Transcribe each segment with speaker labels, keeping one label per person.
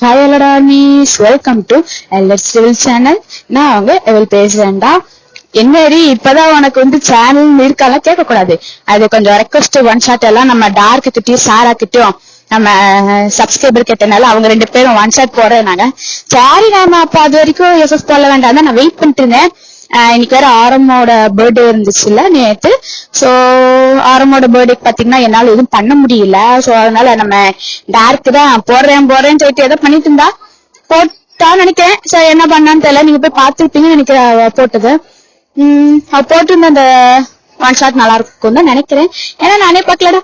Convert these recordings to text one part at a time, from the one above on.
Speaker 1: Hi எல்லாடா மீஸ் welcome to L S channel. நான் அவங்க எவள் பேசுறேன்டா. என்னடி இப்பதான் உனக்கு வந்து சேனல் இருக்காலாம் கேட்க கூடாது. அது கொஞ்சம் ரெக்வஸ்ட் ஒன் ஷாட் எல்லாம் நம்ம டார்க்கு கிட்டயும் சாரா கிட்டயும் நம்ம சப்ஸ்கிரைபர் கேட்டனால அவங்க 2 பேரும் ஒன் ஷாட் போறேன்னாங்க. சரி நாம அப்ப அது வரைக்கும் எஃப்எஃப் போட வேண்டாம் தான் நான் வெயிட் பண்ணிட்டு இருந்தேன். இன்னைக்கு வேற ஆரமோட பர்த்டே இருந்துச்சுல்ல நேத்து. சோ ஆரமோட பர்த்டேக்கு பாத்தீங்கன்னா என்னால எதுவும் பண்ண முடியல. சோ அதனால நம்ம டார்க்கு தான் போடுறேன்னு சொல்லிட்டு ஏதோ பண்ணிட்டு இருந்தா போட்டான்னு நினைக்கிறேன். சரி என்ன பண்ணான்னு தெரியல, நீங்க போய் பாத்துருப்பீங்கன்னு நினைக்கிறேன் போட்டது. அவ போட்டிருந்த அந்த ஒன் ஷாட் நல்லா இருக்கும் தான் நினைக்கிறேன், ஏன்னா நானே பாக்கலடா.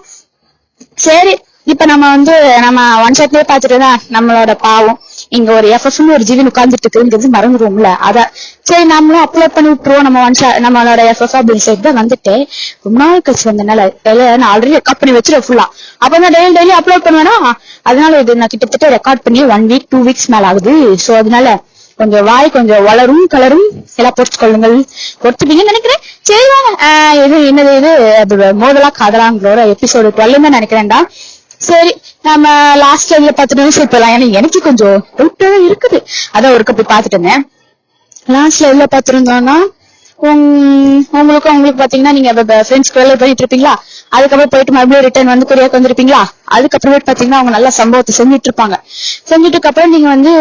Speaker 1: சரி இப்ப நம்ம ஒன் ஷாட்லயே பாத்துட்டுதான் நம்மளோட பாவம் இங்க ஒரு எஃப்எஃப்னு ஒரு ஜீவன் உட்கார்ந்துட்டு இருக்குங்கிறது மறந்துருவோம்ல. அதான் சரி நம்மளும் அப்லோட் பண்ணி விட்டுருவோம் நம்ம ஒன் ஷாட் நம்மளோட எஃப்எஃப் அப்படின்னு சொல்லிட்டு தான் வந்துட்டேன். ரொம்ப நாள் கழிச்சு வந்தனால நான் ஆல்ரெடி ரெக்கார்ட் பண்ணி வச்சிருவேன் ஃபுல்லா. அப்ப நான் டெய்லி அப்லோட் பண்ணுவேனா, அதனால இது நான் கிட்டத்தட்ட ரெக்கார்ட் பண்ணி 1 வீக் 2 வீக்ஸ் மேல ஆகுது. சோ அதனால கொஞ்சம் வாய் கொஞ்சம் வளரும் கலரும் எல்லாம் பொறுத்து கொள்ளுங்கள், பொறுத்துப்பீங்கன்னு நினைக்கிறேன். சரி இது என்னது இது மோதலா காதலாங்களோட எபிசோடு 12 தான் நினைக்கிறேன்டா. சரி நம்ம லாஸ்ட் டைம்ல பாத்துட்டு போயிடலாம், ஏன்னா எனக்கு கொஞ்சம் டவுட்டா இருக்குது. அதான் ஒருக்க போய் பாத்துட்டு இருந்தேன். லாஸ்ட் லைவ்ல பாத்துருந்தோம்னா உங்களுக்கு பாத்தீங்கன்னா நீங்க ஃப்ரெண்ட்ஸ் கூட போயிட்டு இருப்பீங்களா, அதுக்கப்புறம் போயிட்டு மறுபடியும் ரிட்டர்ன் வந்து கொரியாக்கு வந்திருப்பீங்களா. அதுக்கப்புறமேட்டு பாத்தீங்கன்னா அவங்க நல்ல சம்பவத்தை செஞ்சுட்டு இருப்பாங்க. செஞ்சுட்டு அப்புறம் நீங்க வந்து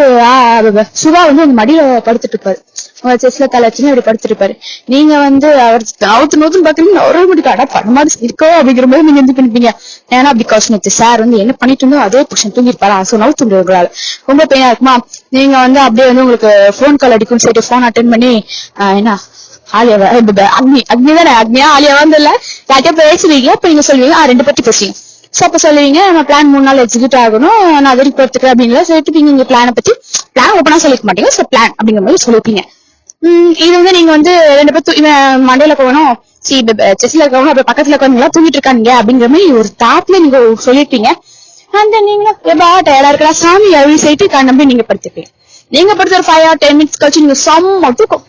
Speaker 1: சுவா வந்து உங்க மடியில படுத்துட்டு இருப்பாரு, உங்க செஸ்ல தலைச்சுன்னு அப்படி படுத்துட்டு இருப்பாரு. நீங்க வந்து அவர் நவுத்துன்னு பாத்தீங்கன்னா ஒரே முடிக்காடா பண்ண மாதிரி இருக்கோ அப்படிங்கிற மாதிரி நீங்க இது பண்ணிப்பீங்க. ஏன்னா பிகாஸ் நேற்று சார் வந்து என்ன பண்ணிட்டு இருந்தோ அதே புருஷன் தூங்கிருப்பாரா. சோ நவுத்துங்கிறாரு ரொம்ப பெயினா இருக்குமா. நீங்க வந்து அப்படியே வந்து உங்களுக்கு போன் கால் அடிக்கும் சொல்லிட்டு போன் அட்டென்ட் பண்ணி என்ன ஆலியாவா அக்னிதானே அக்னியா ஆலியாவா இல்ல யார்கிட்ட பேசுவீங்க. அப்ப நீங்க சொல்லுவீங்க 2 பத்தி பேசுவீங்க. சோ அப்ப சொல்லுவீங்க நம்ம பிளான் 3 நாள் எக்ஸிக்யூட் ஆகணும், நான் அது வரைக்கும் போறதுக்கு அப்படின்னு சொல்லிட்டு நீங்க பிளானை பத்தி பிளான் ஓப்பனா சொல்லிக்க மாட்டீங்க. சோ பிளான் அப்படிங்கிற மாதிரி சொல்லிப்பீங்க. இது வந்து நீங்க வந்து 2 பேர் இவன் மண்டையில போகணும் செஸ்ல இருக்கவங்க அப்ப பக்கத்துல இருக்கவங்க தூங்கிட்டு இருக்காங்க அப்படிங்கிற மாதிரி ஒரு தாட்ல நீங்க சொல்லிட்டீங்க. அந்த நீங்க எப்பா டயர்டா இருக்கலாம் சாமி அப்படி சொல்லிட்டு நம்பி நீங்க படுத்துப்பீங்க. நீங்க படுத்த ஒரு 5 or 10 minutes கழிச்சு நீங்க செம்ம தூக்கம்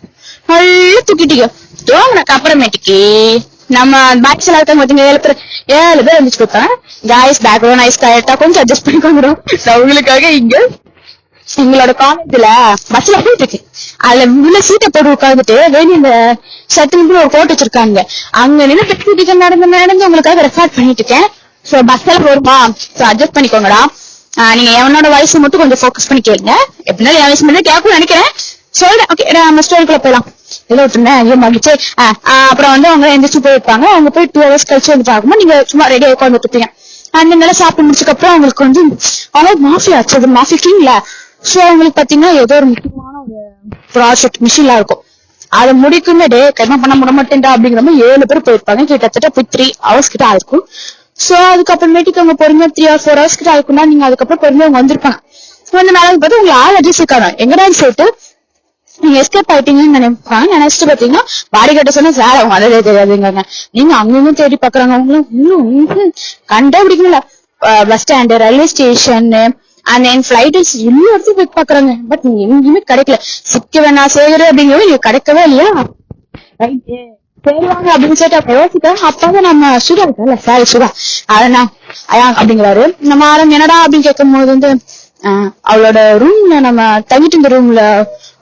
Speaker 1: நல்லா தூக்கிட்டீங்க. தூங்கினக்கு அப்புறமேட்டுக்கு நம்ம பேக்ஸ் எல்லாம் இருக்காங்க பாத்தீங்க 7 பேர் வந்துச்சு கொடுத்தேன். காய்ஸ் பேக்ரவுண்ட் ஐஸ் கரெக்டா கொஞ்சம் அட்ஜஸ்ட் பண்ணிக்கோங்க. நான் உங்களுக்காக இங்க எங்களோட காலேஜ்ல பஸ்ல போயிட்டு இருக்கு, அதுல உள்ள சீட்டை போட்டு உட்காந்துட்டு வெளியே இந்த ஷட்டில் ஒரு கோட் வச்சிருக்காங்க, அங்க நின்று நடந்து உங்களுக்காக ரெக்கார்ட் பண்ணிட்டு இருக்கேன். சோ பஸ்ல போருமா, சோ அட்ஜஸ்ட் பண்ணிக்கோங்கடா. நீங்க எவனோட வாய்ஸ் மட்டும் கொஞ்சம் ஃபோக்கஸ் பண்ணி கேளுங்க. எப்படினாலும் என் வாய்ஸ் மட்டும் கேட்கும் நினைக்கிறேன். சொல்றேன் ஓகே, நம்ம ஸ்டோரிக்குள்ள போயிடலாம். ஏதோ விட்டுருந்தேன் ஐயோ மகிழ்ச்சி. அப்புறம் வந்து அவங்க எந்திரிச்சு போயிருப்பாங்க. அவங்க போய் 2 hours கழிச்சு வந்து பார்க்கும்போது நீங்க சும்மா ரெடியா உட்காந்துட்டு இருப்பீங்க. அந்த நேரம் சாப்பிட்டு முடிச்சுக்கு அப்புறம் அவங்களுக்கு வந்து அவங்க மாஃபி ஆச்சு, அது மாஃபி கிளீன்ல. சோ அவங்களுக்கு பாத்தீங்கன்னா ஏதோ ஒரு முக்கியமான ஒரு ப்ராஜெக்ட் மிஷின்ல இருக்கும், அதை முடிக்குமே டே கைமா பண்ண முட மாட்டேன்டா அப்படிங்கிற மாதிரி 7 பேர் போயிருப்பாங்க. கிட்டத்தட்ட போய் 3 hours கிட்ட ஆயிருக்கும். சோ அதுக்கப்புறமேட்டுக்கு அவங்க பொறுமையா 3 or 4 hours கிட்ட ஆயிருக்கும்னா நீங்க அதுக்கப்புறம் பொறுமையா அவங்க வந்திருப்பாங்க. வந்து நாளைக்கு பார்த்து உங்களை ஆள் அட்ரஸ் இருக்காங்க எங்கடான்னு சொல்லிட்டு நீங்க எஸ்கேப் ஆயிட்டீங்கன்னு நினைப்பாங்க. நினைச்சிட்டு பாத்தீங்கன்னா பாடி கட்ட சொன்னா சார் அவங்க அதே தெரியாதுங்க. நீங்க அங்கங்க தேடி பாக்குறாங்க, அவங்களும் கண்டுபிடிக்கல. Bus stand, railway station and N flight எல்லா இடத்தையும் போய் பாக்குறாங்க. பட் நீங்க எங்கேயுமே கிடைக்கல. சிக்க வேணா சேகரு அப்படிங்கிறது நீங்க கிடைக்கவே இல்லையா. சேருவாங்க அப்படின்னு சொல்லிட்டு யோசிக்கிறேன். அப்பதான் நம்ம சுதா இருக்கல சாரி சுதா அதான் அப்படிங்கிறாரு. நம்ம ஆளுங்க என்னடா அப்படின்னு கேட்கும் போது வந்து அவளோட ரூம்ல நம்ம தங்கிட்டு இருந்த ரூம்ல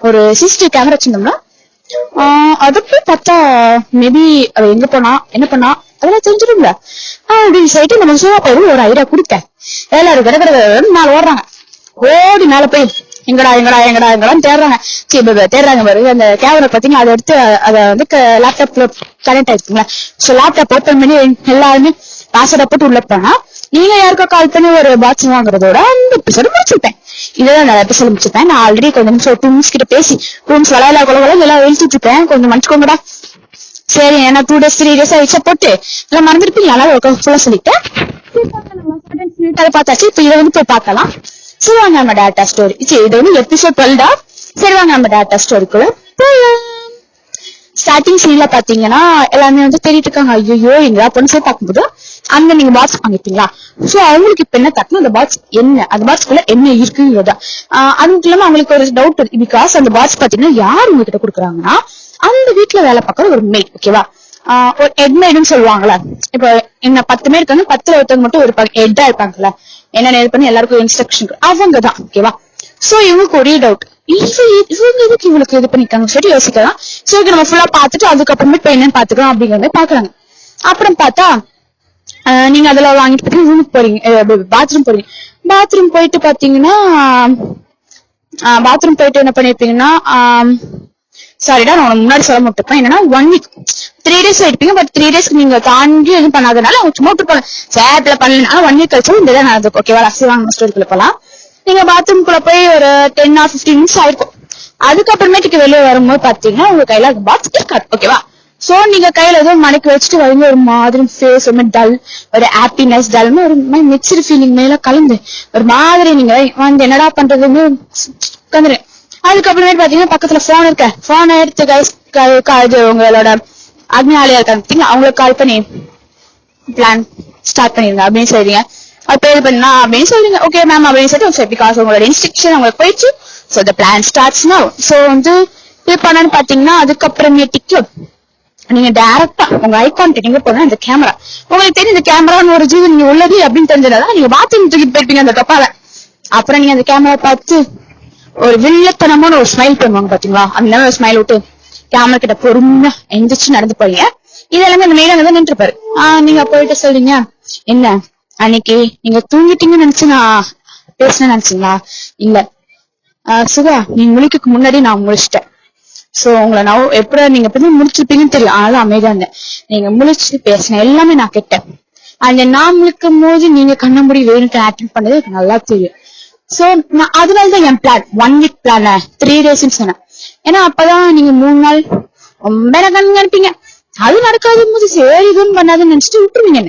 Speaker 1: ஒரு சிசிடிவி கேமரா வச்சிருந்தோம்னா அத போய் பார்த்தா மேபி அவ எங்க போனா என்ன பண்ணா அதெல்லாம் தெரிஞ்சிரும்ல அப்படின்னு சொல்லிட்டு நம்ம சும்மா போய் ஒரு ஐடியா கொடுத்தேன். எல்லாரும் கடற்கரை நாள் ஓடுறாங்க, ஓடி மேல போய் எங்கடான்னு தேடுறாங்க. தேடுறாங்க பாரு அந்த கேமரா பாத்தீங்கன்னா அதை எடுத்து அதை வந்து லேப்டாப்ல கனெக்ட் ஆயிருக்குங்களா. சோ லேப்டாப் ஓப்பன் பண்ணி எல்லாருமே பாஸ்வேர்டை போட்டு உள்ள போனா நீங்க யாருக்கோ கால் பண்ணி ஒரு பாக்ஸ் வாங்குறதோட அந்த எபிசோடு முடிச்சிருப்பேன். இதெல்லாம் நான் எபிசோடு முடிச்சிருப்பேன். நான் ஆல்ரெடி கொஞ்சம் நிமிஷம் 2 minutes கிட்ட பேசி ரூம்ஸ் வளையலா குளவெல்லாம் எல்லாம் எழுதிட்டு இருப்பேன். கொஞ்சம் மன்னிச்சுக்கோங்கடா. சரி ஏன்னா 2 days 3 days ஆயிடுச்சா போட்டு எல்லாம் மறந்துருப்பீங்க. நல்லா ஃபுல்லா சொல்லிட்டேன். அதை பார்த்தாச்சு. இப்ப இதை வந்து போய் பார்க்கலாம். சரி வாங்க நம்ம டேட்டா ஸ்டோரி. இது வந்து எபிசோட் 12. சரி வாங்க நம்ம டேட்டா ஸ்டோரிக்குள்ள ஸ்டார்டிங் சீன்ல பாத்தீங்கன்னா எல்லாமே வந்து தேடிட்டு இருக்காங்க. ஐயோ எங்களா பொண்ணு போய் பார்க்கும்போது அங்க நீங்க பாக்ஸ் வாங்கிப்பீங்களா. சோ அவங்களுக்கு இப்ப என்ன தக்கணும், அந்த பாக்ஸ் என்ன, அந்த பாக்ஸ்க்குள்ள என்ன இருக்குங்கிறதா. அது மட்டும் இல்லாம அவங்களுக்கு ஒரு டவுட் இருக்கு. பிகாஸ் அந்த பாக்ஸ் பாத்தீங்கன்னா யாரு உங்ககிட்ட கொடுக்குறாங்கன்னா அந்த வீட்டுல வேலை பார்க்கற ஒரு மெய்ட், ஓகேவா. ஒரு ஹெட் மெய்டுன்னு சொல்லுவாங்கல்ல. இப்ப என்ன 10 பேர் இருக்காங்க, 10ல ஒருத்தவங்க மட்டும் ஒரு ஹெட்டா இருப்பாங்கல்ல, என்னென்ன பண்ணி எல்லாருக்கும் இன்ஸ்ட்ரக்ஷன் அவங்கதான், ஓகேவா. சோ இவங்களுக்கு ஒரே டவுட், இவங்க எதுக்கு இவங்களுக்கு இது பண்ணிருக்காங்க சரி யோசிக்கலாம். சரி நம்ம ஃபுல்லா பாத்துட்டு அதுக்கப்புறமேட்டு போய் என்னன்னு பாத்துக்கலாம் அப்படிங்கிற மாதிரி பாக்குறாங்க. அப்புறம் பார்த்தா நீங்க அதுல வாங்கிட்டு போய் ரூமுக்கு போறீங்க, பாத்ரூம் போறீங்க. பாத்ரூம் போயிட்டு பாத்தீங்கன்னா பாத்ரூம் போயிட்டு என்ன பண்ணிருப்பீங்கன்னா, சாரிடா நான் முன்னாடி சொல்ல மாட்டேன். என்னன்னா 1 வீக் 3 days ஆயிருப்பீங்க. பட் 3 days நீங்க தாண்டி எதுவும் பண்ணாதனால அவங்க சும்மா விட்டு போல சேட்ல பண்ணல. 1 வீக் கழிச்சு இந்த இதான் நடந்துக்கும். ஓகேவா? ரசிவாங்க ஸ்டோரிக்குள்ள போலாம். நீங்க பாத்ரூம்குள்ள போய் ஒரு 10 or 15 minutes ஆயிருக்கும். அதுக்கப்புறமேட்டுக்கு வெளியே வரும்போது பாத்தீங்கன்னா உங்க கையில அந்த பாக்ஸ் இருக்காது. ஓகேவா? சோ நீங்க கையில ஏதோ மடக்கி வச்சுட்டு வரீங்க. ஒரு மாதிரி ஃபேஸ் ஒரு டல், ஒரு ஹாப்பினஸ் டல், ஒரு மிக்ஸ்டு ஃபீலிங் மேல கலந்து ஒரு மாதிரி நீங்க வந்து என்னடா பண்றதுன்னு உட்காந்துரு. அதுக்கப்புறமேட்டு பாத்தீங்கன்னா பக்கத்துல போன் இருக்க, போனை எடுத்து உங்களோட அக்னியாலயா இருக்காங்க அவங்களுக்கு கால் பண்ணி பிளான் ஸ்டார்ட் பண்ணிருங்க அப்படின்னு சொல்றீங்க. அப்ப இது பண்ணா அப்படின்னு சொல்றீங்க. ஓகே மேம் அப்படின்னு சொல்லிட்டு பிகாஸ் உங்களோட இன்ஸ்ட்ரக்ஷன் உங்களுக்கு போயிடுச்சு. So the plan starts now. So வந்து இது பண்ணு பாத்தீங்கன்னா அதுக்கப்புறமேட்டுக்கு நீங்க டைரக்டா உங்க ஐ கான்டாக்ட் போனா இந்த கேமரா உங்களுக்கு தெரியும். இந்த கேமரான்னு ஒரு ஜீவன் நீங்க உள்ளது அப்படின்னு தெரிஞ்சதான் நீங்க பாத்ரூம் தூக்கிட்டு போயிருப்பீங்க அந்த கப்பால. அப்புறம் நீங்க அந்த கேமரா பார்த்து ஒரு வில்லத்தனமான ஒரு ஸ்மைல் பண்ணுவாங்க பாத்தீங்களா, அந்த ஒரு ஸ்மைல் விட்டு கேமரா கிட்ட பொறுமையா எந்திரிச்சு நடந்து போறீங்க. இதெல்லாமே அந்த மெயிலாக தான் நின்று பாரு. நீங்க போயிட்டு சொல்றீங்க, என்ன அன்னைக்கு நீங்க தூங்கிட்டீங்கன்னு நினைச்சு நான் பேசுனேன்னு நினைச்சீங்களா? இல்ல சுகா, நீங்க முழிக்கு முன்னாடி நான் முழிச்சிட்டேன். சோ உங்களை நான் எப்படி நீங்க எப்படி முடிச்சிருப்பீங்கன்னு தெரியும். ஆனாலும் அமைதியா இருந்தேன். நீங்க முழிச்சு பேசின எல்லாமே நான் கேட்டேன். அந்த நான் முழிக்கும் போது நீங்க கண்ணம்படி வேணுட்டு ஆக்டிங் பண்ணது எனக்கு நல்லா தெரியும். சோ நான் அதனாலதான் என் பிளான் 1 வீக் பிளான் 3 days சொன்னேன். ஏன்னா அப்பதான் நீங்க 3 நாள் ரொம்ப நினைப்பீங்க. அது நடக்காத போது சரி இதுவும் பண்ணாதுன்னு நினைச்சிட்டு விட்டுருவீங்க.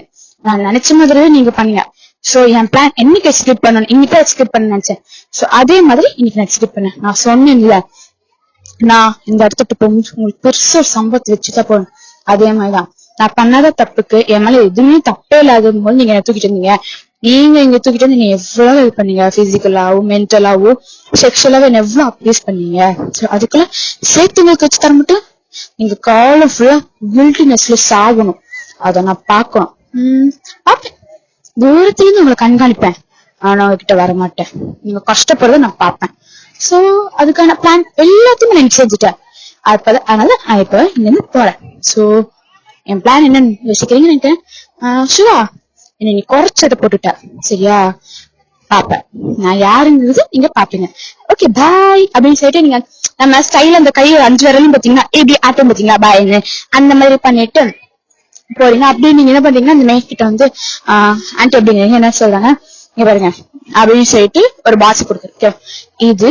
Speaker 1: நான் நினைச்ச மாதிரி நீங்க பண்ணீங்க. சோ என் பிளான் என்னைக்கு எக்ஸிக்யூட் பண்ணணும், இன்னைக்கு எக்ஸிக்யூட் பண்ண நினைச்சேன். சோ அதே மாதிரி இன்னைக்கு நான் எக்ஸிக்யூட் பண்ணேன். நான் சொன்னேன்ல, நான் இந்த இடத்துக்கு போகும்போது உங்களுக்கு பெருசா ஒரு சம்பவத்தை வச்சுதான் போகணும். அதே மாதிரிதான் நான் பண்ணாத தப்புக்கு என் மேல எதுவுமே தப்பே இல்லாத போது நீங்க என்ன தூக்கிட்டு இருந்தீங்க. நீங்க இங்க தூக்கிட்டு வந்து நீங்க எவ்வளவு இது பண்ணீங்க, பிசிக்கலாவும் மென்டலாவும் செக்ஷுவலாவும் என்ன எவ்வளவு அப்யூஸ் பண்ணீங்க. அதுக்குள்ள சேர்த்துங்களுக்கு வச்சு தர மட்டும் நீங்க காலம் ஃபுல்லா கில்டினஸ்ல சாகணும். அத நான் பாக்கணும். பாப்பேன், தூரத்துல இருந்து உங்களை கண்காணிப்பேன். ஆனா உங்ககிட்ட வர மாட்டேன். நீங்க கஷ்டப்படுறத நான் பாப்பேன். சோ அதுக்கான பிளான் எல்லாத்தையுமே நான் செஞ்சுட்டேன். அதனால நான் இப்ப இங்க இருந்து போறேன். சோ என் பிளான் என்னன்னு யோசிக்கிறீங்கன்னு நினைக்கிறேன். சிவா, என்ன நீ குறைச்சதை போட்டுட்ட சரியா? பாப்பேன் நான் யாருங்கிறது நீங்க பாப்பீங்க. ஓகே பாய் அப்படின்னு சொல்லிட்டு நீங்க நம்ம ஸ்டைல அந்த கை 5 விரலும் பாத்தீங்கன்னா எப்படி ஆட்டம் பாத்தீங்களா பாய்ன்னு அந்த மாதிரி பண்ணிட்டு போறீங்க. அப்படி நீங்க என்ன பண்றீங்கன்னா அந்த மேய்கிட்ட வந்து ஆன்டி அப்படிங்க என்ன சொல்றாங்க, இங்க பாருங்க அப்படின்னு சொல்லிட்டு ஒரு பாக்ஸ் கொடுக்குறது. இது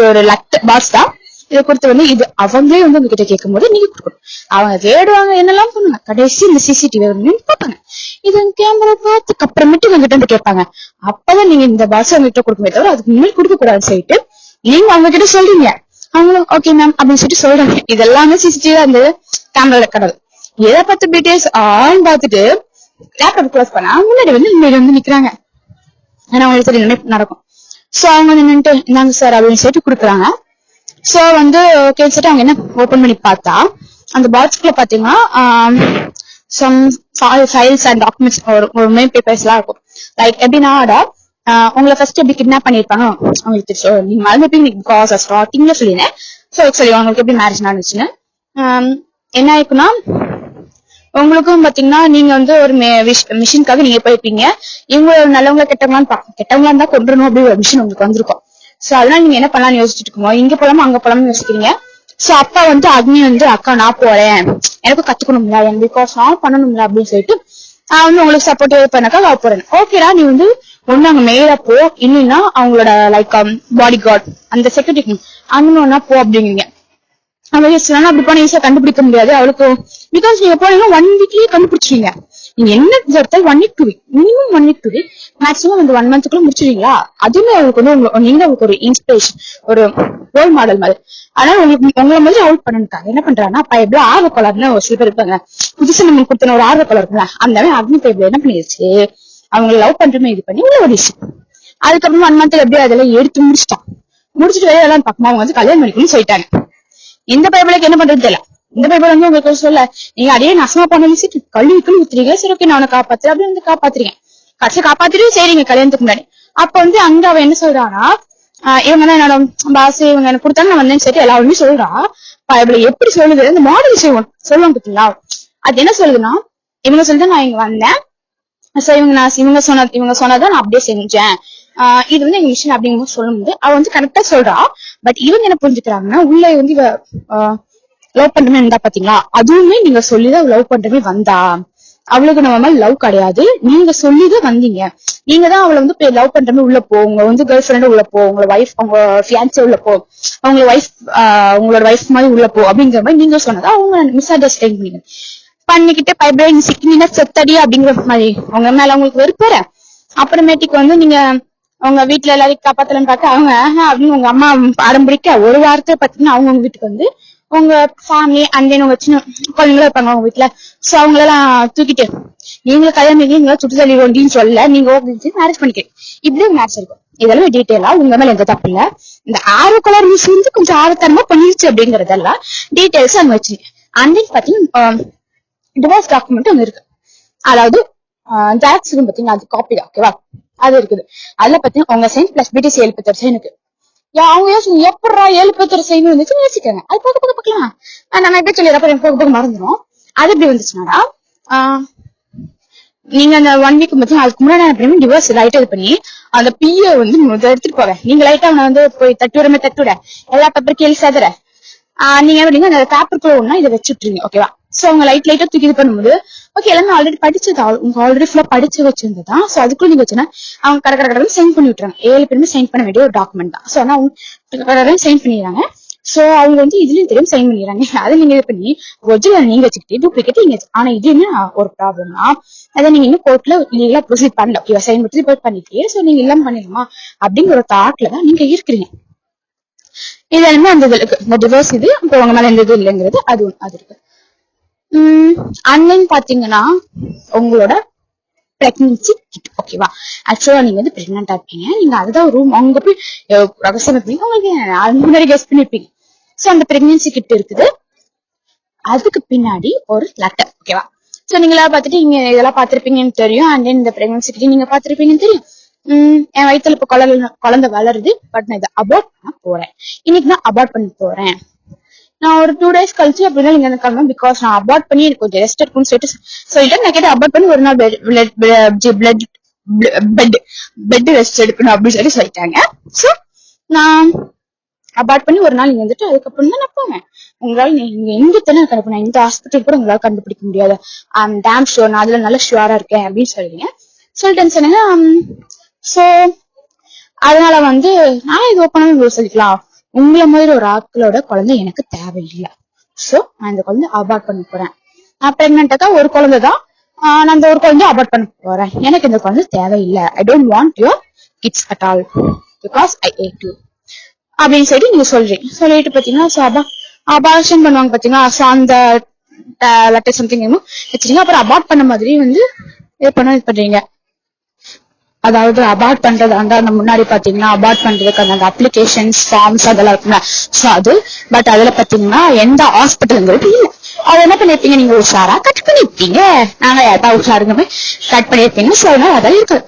Speaker 1: ஒரு பாக்ஸ் தான். இதை கொடுத்து வந்து இது அவங்களே வந்து உங்ககிட்ட கேட்கும் போது நீங்க கொடுக்கணும். அவங்க தேடுவாங்க என்னெல்லாம் பண்ணுவாங்க. கடைசி இந்த சிசிடிவி பார்ப்பாங்க. இது கேமரா பார்த்துக்கு அப்புறமேட்டு உங்ககிட்ட வந்து கேட்பாங்க. அப்பதான் நீங்க இந்த பாக்ஸ் அவங்ககிட்ட கொடுக்குமே தவிர அதுக்கு முன்னாடி கொடுக்க கூடாதுன்னு சொல்லிட்டு நீங்க அவங்க கிட்ட சொல்றீங்க. அவங்களும் ஓகே மேம் அப்படின்னு சொல்லிட்டு சொல்றாங்க. இதெல்லாமே சிசிடிவி அந்த கேமரா கடல். எதை பார்த்து டீடைல்ஸ் ஆன் பார்த்துட்டு லேப்டாப் க்ளோஸ் பண்ணா முன்னாடி வந்து இங்க வந்து நிக்கிறாங்க. ஏன்னா அவங்களுக்கு தெரியும் நடக்கும். சோ அவங்க வந்து நின்னுட்டு இந்தாங்க சார் அப்படின்னு சொல்லிட்டு கொடுக்குறாங்க. சோ வந்து கேட்டு அவங்க என்ன ஓபன் பண்ணி பார்த்தா அந்த பாக்ஸ்குள்ள பாத்தீங்கன்னா சம் ஃபைல்ஸ் அண்ட் டாக்குமெண்ட்ஸ் ஒரு மெயின் பேப்பர்ஸ் எல்லாம் இருக்கும். லைக் எப்படின்னா உங்களை ஃபர்ஸ்ட் எப்படி கிட்னாப் பண்ணிருப்பாங்க உங்களுக்கு நீங்க மறந்துப்பீங்க. பிகாஸ் ஸ்டார்டிங்ல சொல்லினேன். சோ சரி உங்களுக்கு எப்படி மேரேஜ் நடந்துச்சுன்னு என்ன ஆயிருக்குன்னா உங்களுக்கும் பாத்தீங்கன்னா நீங்க வந்து ஒரு மிஷினுக்காக நீங்க போயிருப்பீங்க. இவங்க நல்லவங்களா கெட்டவங்களா இருந்தா கொண்டுறணும் அப்படி ஒரு மிஷின் உங்களுக்கு வந்திருக்கும். சோ அதனால நீங்க என்ன பண்ணலாம்னு யோசிச்சுட்டு இருக்கோம். இங்க போலாமா அங்க போலாம்னு யோசிக்கிறீங்க. சோ அப்பா வந்து அக்னி வந்து அக்கா நான் போறேன் எனக்கு கத்துக்கணும்ல பிகாஸ் நான் பண்ணணும்ல அப்படின்னு சொல்லிட்டு நான் வந்து உங்களுக்கு சப்போர்ட் பண்ணக்கா நான் போறேன். ஓகேடா நீ வந்து ஒண்ணு அங்க மேல போ, இல்லைன்னா அவங்களோட லைக் பாடி கார்டு அந்த செக்யூரிட்டி அங்க ஒன்னா போ அப்படிங்கிறீங்க. அப்படி போன ஈஸியா கண்டுபிடிக்க முடியாது அவளுக்கு. பிகாஸ் நீங்க போனீங்கன்னா 1 வீக்லயே கண்டுபிடிச்சிருவீங்க. நீங்க என்ன 1 week 2 week minimum 1 week 2 week maximum இந்த 1 மந்த்க்குள்ள முடிச்சிருவீங்களா? அதுவுமே அவங்களுக்கு வந்து நீங்க உங்களுக்கு ஒரு இன்ஸ்பிரேஷன் ஒரு ரோல் மாடல் மாதிரி. ஆனா உங்களுக்கு உங்களை மாதிரி அவுட் பண்ணனுக்காக என்ன பண்றாங்கன்னா அப்ப எப்படி ஆர்வ கலர்னு ஒரு சில பேர் இருப்பாங்க. புதுசு நம்ம கொடுத்தன ஒரு ஆர்வ கலர் இருக்குல்ல அந்த மாதிரி அக்னி பைப்ல என்ன பண்ணிருச்சு அவங்க லவ் பண்றமே இது பண்ணி உள்ள ஓடிச்சு. அதுக்கப்புறம் 1 மந்த்ல எப்படி அதெல்லாம் எடுத்து முடிச்சுட்டு வேற எல்லாம் பக்கமா அவங்க வந்து கல்யாணம் பண்ணிக்கணும்னு சொல்லிட்டாங்க. இந்த பைபிளுக்கு என்ன பண்றது தெரியல. இந்த பைபிள் வந்து உங்களுக்கு சொல்ல நீங்க அடையே நசமா பண்ண விசிட்டு கல்விக்குன்னு ஊத்துறீங்க. சரி ஓகே நான் அவனை காப்பாத்துறேன் அப்படின்னு வந்து காப்பாத்துறீங்க. கடைசி காப்பாத்திட்டு சரிங்க கல்யாணத்துக்கு முன்னாடி. அப்ப வந்து அங்க அவன் என்ன சொல்றான்னா இவங்க தான் என்னோட பாஸ், இவங்க எனக்கு கொடுத்தாங்க நான் வந்தேன்னு சரி எல்லாருமே சொல்றா. இப்படி எப்படி சொல்லுது இந்த மாடல் செய்வோம் சொல்லுவாங்க பாத்தீங்களா, அது என்ன சொல்லுதுன்னா, இவங்க சொல்லிட்டு நான் இங்க வந்தேன், சோ இவங்க சொன்னதான் நான் அப்படியே செஞ்சேன், இது வந்து எங்க மிஷின் அப்படிங்கும்போது சொல்லும்போது அவ வந்து கரெக்டா சொல்றா. பட் இவங்க என்ன புரிஞ்சுக்கிறாங்கன்னா, உள்ள வந்து இவ லவ் பண்றமே இருந்தா பாத்தீங்களா, அதுவுமே நீங்க சொல்லிதான் லவ் பண்றமே வந்தா, அவளுக்கு நம்ம மேல லவ் கிடையாது, நீங்க சொல்லிதான் வந்தீங்க, நீங்க தான் அவளை வந்து லவ் பண்றமே உள்ள போ, உங்க வந்து கேர்ள் ஃபிரெண்ட் உள்ள போ, உங்களோட வைஃப் உங்க ஃபியான்சி உள்ள போ, உங்களோட வைஃப் உங்களோட வைஃப் மாதிரி உள்ள போ அப்படிங்கிற மாதிரி நீங்க சொன்னதா அவங்க மிஸ் அண்டர்ஸ்டாண்டிங் பண்ணிக்கிட்டு பைப்ரைன் சிக்கினா செத்தடி அப்படிங்கிற மாதிரி உங்க மேல உங்களுக்கு வெறுப்பற. அப்புறமேட்டுக்கு வந்து நீங்க உங்க வீட்டுல எல்லாரையும் காப்பாத்தலன்னு பார்க்க அவங்க அப்படின்னு உங்க அம்மா அடம் பிடிக்க ஒரு வாரத்தை பாத்தீங்கன்னா அவங்க உங்க வீட்டுக்கு வந்து உங்க ஃபேமிலி அண்ட் தென் உங்க சின்ன குழந்தைங்களும் இருப்பாங்க உங்க வீட்டுல, சோ அவங்களெல்லாம் தூக்கிட்டு நீங்களும் கல்யாணம் பண்ணி நீங்களும் சுட்டு தள்ளி ஒண்டின்னு சொல்ல நீங்க மேரேஜ் பண்ணிக்க, இப்படி ஒரு மேட்ச் இருக்கும். இதெல்லாம் டீட்டெயிலா உங்க மேல எந்த தப்பு இல்ல, இந்த ஆர்வ கலர் மிஸ் வந்து கொஞ்சம் ஆர்வத்தனமா பண்ணிருச்சு அப்படிங்கறதெல்லாம் டீட்டெயில்ஸ் அங்க வச்சு. அண்ட் தென் பாத்தீங்கன்னா டிவோர்ஸ் டாக்குமெண்ட் ஒண்ணு இருக்கு, அதாவது ஜாக்ஸ் பாத்தீங்கன்னா அது காப்பி தான் ஓகேவா, அது இருக்குது. அதுல பாத்தீங்கன்னா உங்க சைன் பிளஸ் பிடிசி 7 சைனுக்கு அவங்க யோசிச்சு எப்படா 7 சைன் வந்துச்சு யோசிக்காங்க. அது போக போக பாக்கலாம், நம்ம எப்படி சொல்லிடுறப்ப போக போக மறந்துடும். அது எப்படி வந்துச்சுனாடா, நீங்க அந்த 1 வீக் பாத்தீங்கன்னா அதுக்கு முன்னாடி டிவோர்ஸ் லைட்டா இது பண்ணி அந்த பிஏ வந்து எடுத்துட்டு போவேன், நீங்க லைட்டா அவனை வந்து போய் தட்டுவிட எல்லா பேப்பர் கேள்வி சேதுற நீங்க எப்படிங்க அந்த பேப்பருக்குள்ள ஒண்ணா இதை வச்சுட்டுருங்க ஓகேவா. சோ அவங்க லைட்டா தூக்கி இது பண்ணும்போது ஓகே எல்லாமே ஆல்ரெடி படிச்சதா, உங்க ஆல்ரெடி ஃபுல்லா படிச்சு வச்சிருந்ததான். சோ அதுக்குள்ள நீங்க வச்சுன்னா அவங்க கடற்கரை சைன் பண்ணி விட்டுறாங்க. 7 பேருமே சைன் பண்ண வேண்டிய ஒரு டாக்குமெண்ட் தான். சோ ஆனா அவங்க சைன் பண்ணிடுறாங்க. சோ அவங்க வந்து இதுலயும் தெரியும் சைன் பண்ணிடுறாங்க. அதை நீங்க இது பண்ணி ஒரிஜினல் நீங்க வச்சுக்கிட்டு டூப்ளிகேட் நீங்க. ஆனா இதுவுமே ஒரு ப்ராப்ளம்னா அதை நீங்க இன்னும் கோர்ட்ல லீகலா ப்ரொசீட் பண்ணல, ஓகேவா, சைன் பண்ணி ரிப்போர்ட் பண்ணிட்டே. சோ நீங்க இல்லாம பண்ணிடலாமா அப்படிங்கிற ஒரு தாட்ல தான் நீங்க இருக்கிறீங்க. இது எல்லாமே அந்த இது இருக்கு, இந்த டிவோர்ஸ் இது இப்போ உங்க மேல எந்த இது இல்லைங்கிறது அது இருக்கு. அண்ணன் பாத்தீங்கன்னா உங்களோட பிரெக்னன்சி கிட் ஓகேவா. ஆக்சுவலா நீங்க வந்து பிரெக்னெண்டா இருப்பீங்க, நீங்க அதுதான் ரூம் அவங்க போய் ரகசியம் இருப்பீங்க, உங்களுக்கு முன்னாடி கெஸ்ட் பண்ணிருப்பீங்க. சோ அந்த பிரெக்னன்சி கிட் இருக்குது, அதுக்கு பின்னாடி ஒரு லெட்டர் ஓகேவா. சோ நீங்களா பாத்துட்டு இங்க இதெல்லாம் பாத்திருப்பீங்கன்னு தெரியும். அண்ட் தென் இந்த பிரெக்னன்சி கிட் நீங்க பாத்திருப்பீங்கன்னு தெரியும். என் வயித்துல இப்ப குழந்தை வளருது, பட் நான் இதை அபார்ட் பண்ண போறேன், இன்னைக்கு நான் அபார்ட் பண்ண போறேன், நான் ஒரு 2 days கழிச்சு அப்படின்னா நீங்க எனக்கு பிகாஸ் நான் அபார்ட் பண்ணி எனக்கு கொஞ்சம் ரெஸ்ட் இருக்குன்னு சொல்லிட்டு நான் கேட்டு அபார்ட் பண்ணி ஒரு நாள் பெட் ரெஸ்ட் எடுக்கணும் அப்படின்னு சொல்லிட்டாங்க. சோ நான் அபார்ட் பண்ணி ஒரு நாள் நீங்க வந்துட்டு அதுக்கப்புறம் தான் நான் போவேன். உங்களால நீங்க எங்க தானே கண்டுபிடிப்பேன், இந்த ஹாஸ்பிட்டல் கூட உங்களால கண்டுபிடிக்க முடியாது, டேம் ஷுவர் நான் அதுல நல்ல ஷுவரா இருக்கேன் அப்படின்னு சொல்லிட்டேன்னு சொன்னீங்க. சோ அதனால வந்து நான் இது ஓப்பனாவே சொல்லிக்கலாம், உங்களை மாதிரி ஒரு ஆட்களோட குழந்தை எனக்கு தேவையில்லை. சோ நான் இந்த குழந்தை அபார்ட் பண்ண போறேன். நான் பிரெக்னென்ட்டா ஒரு குழந்தை தான், நான் அந்த ஒரு குழந்தை அபார்ட் பண்ண போறேன், எனக்கு இந்த குழந்தை தேவையில்லை, I don't want your kids at all because I hate you அப்படின்னு சொல்லி நீங்க சொல்றீங்க. சொல்லிட்டு பாத்தீங்கன்னா சோ அபார்ஷன் பண்ணுவாங்க பாத்தீங்கன்னா. சோ அந்த லெட்டர் சம்திங் வச்சுட்டீங்க. அப்புறம் அபார்ட் பண்ண மாதிரி வந்து இது பண்றீங்க. அதாவது அபார்ட் பண்றது அந்த முன்னாடி பாத்தீங்கன்னா அபார்ட் பண்றதுக்கு அந்த அப்ளிகேஷன்ஸ் ஃபார்ம்ஸ் அதெல்லாம் இருக்குல்ல, சோ அது பட் அதுல பாத்தீங்கன்னா எந்த ஹாஸ்பிட்டலுங்கிறது இல்ல. அதை என்ன பண்ணிருப்பீங்க, நீங்க உஷாரா கட் பண்ணிருப்பீங்க, நாங்க யாருக்கா உஷாருங்க கட் பண்ணிருப்பீங்க. சோ அதனால அதான் இருக்கு.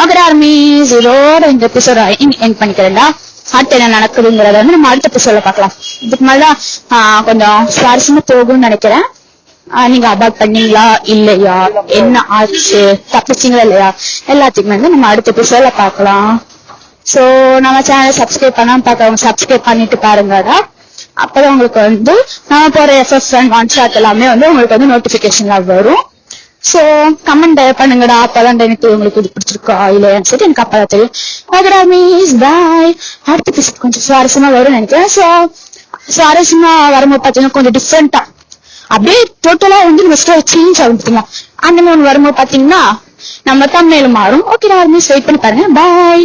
Speaker 1: அப்புறம் ஆர்மிஸ் இதோட இந்த எபிசோட எண்ட் பண்ணிக்கிறேன்டா. அடுத்து என்ன நடக்குதுங்கிறத வந்து நம்ம அடுத்த எபிசோட பாக்கலாம். இதுக்கு மேலதான் கொஞ்சம் சுவாரஸ்யமா போகும்னு நினைக்கிறேன். நீங்க அபார்ட் பண்ணீங்களா இல்லையா, என்ன ஆச்சு, தப்பிச்சிங்களா இல்லையா, எல்லாத்துக்குமே வந்து நம்ம அடுத்த எபிசோட்ல பாக்கலாம். சோ நம்ம சேனலை சப்ஸ்கிரைப் பண்ணாம பாக்கிறவங்க சப்ஸ்கிரைப் பண்ணிட்டு பாருங்கடா. அப்பதான் உங்களுக்கு வந்து நம்ம போற எஃப்எஃப் அண்ட் ஒன் ஷாட் எல்லாமே வந்து உங்களுக்கு வந்து நோட்டிபிகேஷன்ல வரும். சோ கமெண்ட் பண்ணுங்கடா, அப்பதான் எனக்கு உங்களுக்கு இது பிடிச்சிருக்கா இல்லையான்னு சொல்லி எனக்கு அப்பதான் தெரியும். பாய். அடுத்த எபிசோட் கொஞ்சம் சுவாரஸ்யமா வரும்னு நினைக்கிறேன். சோ சுவாரஸ்யமா வரும்போது பாத்தீங்கன்னா கொஞ்சம் டிஃப்ரெண்டா அப்படியே டோட்டலா வந்து நம்ம ஸ்டோரி சேஞ்ச் ஆகும் பாத்தீங்களா. அந்த மாதிரி வரும்போது பாத்தீங்கன்னா நம்ம தமிழ்ல மாறும். ஓகே, வெயிட் பண்ணி பாருங்க. பாய்.